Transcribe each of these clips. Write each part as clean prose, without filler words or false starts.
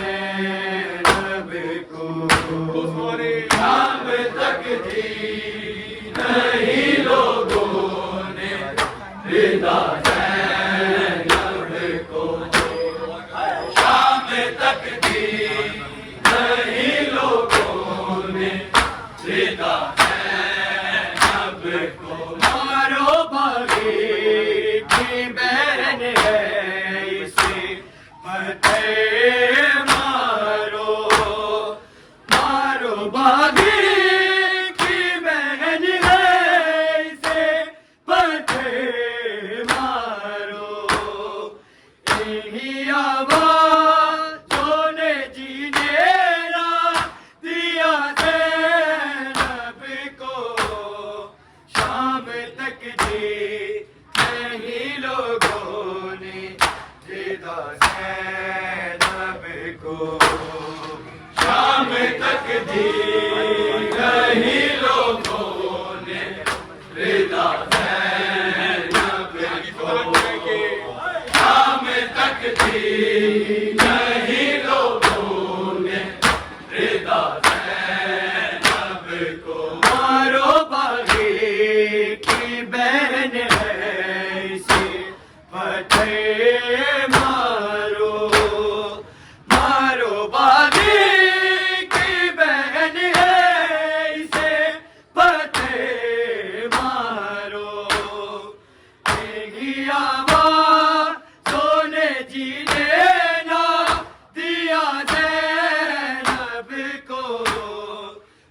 زینب کو شام تک دی نہیں لوگوں نے رضا زینب کو شام تک دی نہیں لوگوں نے رضا زینب کو مارو بھاگی کی بہن ہے اسے فتح مارو مارو بھاگی کی بہن ہے اسے فتح مارو انہی آوازوں نے جینے نہ دیا زینب کو شام تک دی نہیں لوگوں نے رضا زینب کو شام تک دی نہیں لوگوں نے رضا زینب کو شام تک دی نہیں لوگوں نے رضا زینب کو مارو باغی کی بہن ہے اسے فتح مارو مارو باغی کی بہن ہے اسے فتح مارو انہی آوازوں نے جینے نہ دیا زینب کو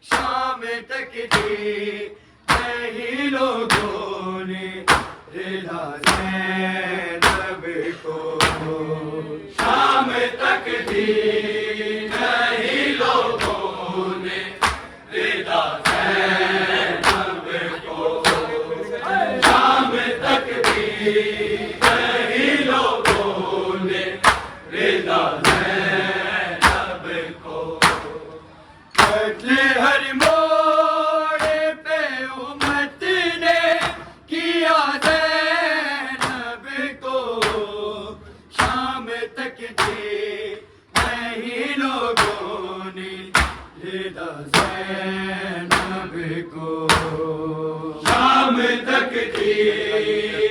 شام تک دی نہیں لوگوں نے رضا زینب کو شام تک دی نہیں لوگوں نے رضا زینب کو شام تک دی نہیں لوگوں نے رضا زینب کو قتل ہر موڑ پہ امت نے کیا زینب کو شام تک دی نہیں لوگوں نے رضا زینب کو شام تک دی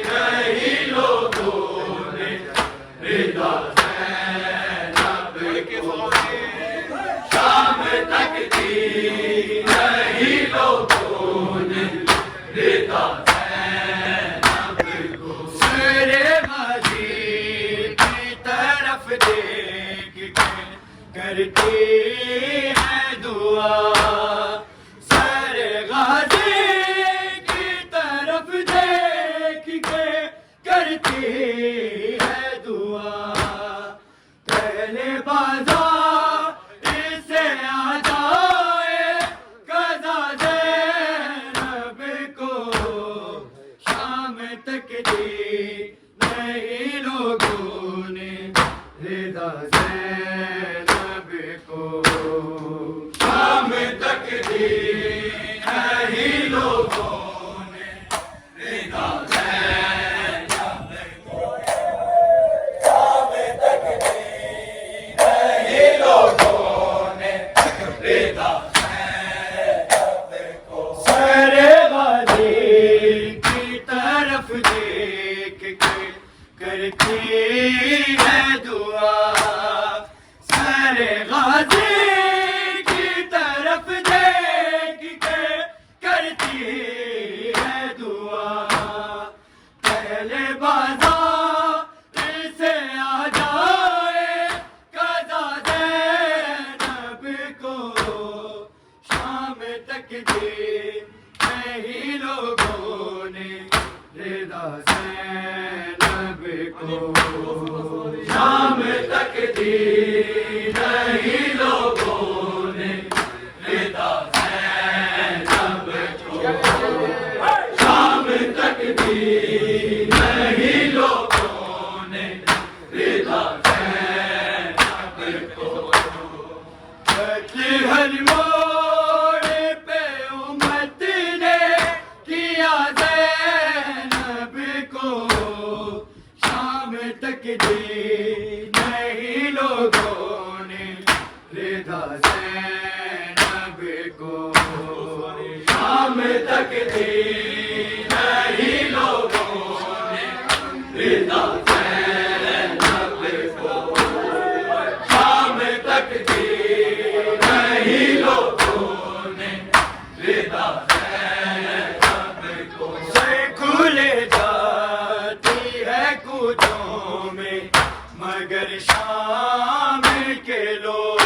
نہیں لوگوں نے رضا زینب کو شام تک دی نہیں لوگوں نے رضا زینب کو سر غازی کی طرف دیکھ کے کرتی ہے دعا سر غازی کی طرف دیکھ کے کرتی ہے دعا پہلے بازار اسے آ جائے قضا زینب کو شام تک دی نہیں لوگوں نے رضا زینب کو شام تک دی نہیں لوگوں نے رضا زینب کو شام تک دی نہیں لوگوں نے رضا زینب کو سر غازی کی طرف دیکھ کے کرتی ہے دعا سر غازی کی طرف دیکھ کے کرتی ہے دعا پہلے بازار سے آ جائے قضا زینب کو شام تک دی نہیں لوگوں نے رضا زینب کو شام تک دی نہیں لوگوں نے رضا زینب کو شام تک دی نہیں لوگوں نے رضا زینب کو ہر موڑ پہ امت نے کیا زینب کو شام تک دی نہیں لوگوں نے رضا زینب کو شام تک دی نہیں لوگوں نے رضا زینب کو شام تک دی نہیں لوگوں نے رضا زینب کو سے کھلے جاتی ہے کوچوں میں مگر شام کے لوگ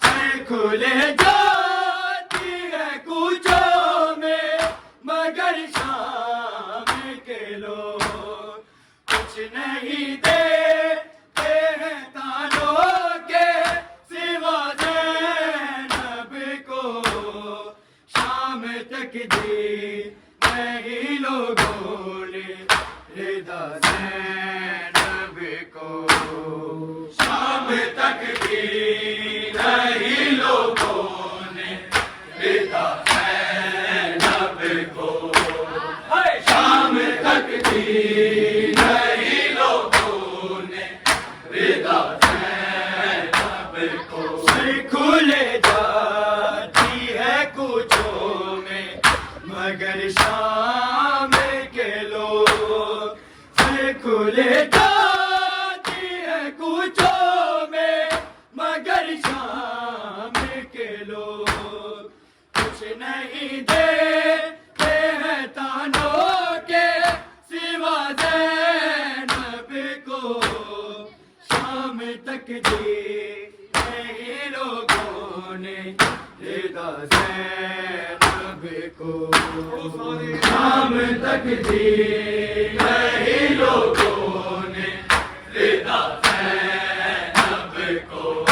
سے کھلے جاتی ہے کوچوں میں مگر شام کے لوگ کچھ نہیں دیتے ہیں تانوں کے سوا زینب کو شام تک دی نہیں لوگوں نے رضا زینب کو شام تک دی نہیں لوگوں نے رضا زینب کو شام تک دی نہیں لوگوں نے رضا زینب کو سر کھلے جاتی ہے کوچوں میں مگر شام کے لوگ سر کھلے جاتی ہے کوچوں میں مگر شام کے لوگ کچھ نہیں دیتے ہیں تانوں کے سوا زینب کو شام تک دی نہیں لوگوں نے رضا زینب کو شام تک دی نہیں لوگوں نے رضا زینب کو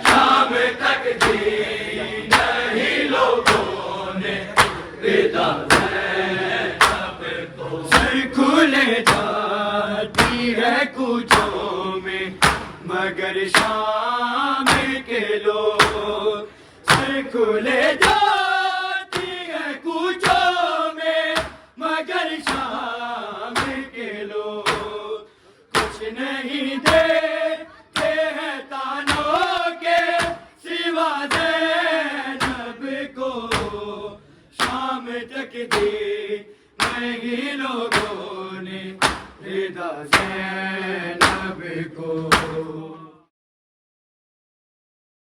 شام تک دی نہیں لوگوں نے رضا زینب کو سر کھلے جاتی ہے کوچوں میں مگر شام کے لوگ سر کھلے جاتی ہے کوچوں میں مگر شام کے لوگ کچھ نہیں دیتے ہیں تانوں کے سوا زینب کو شام تک دی نہیں لوگوں نے رضا زینب کو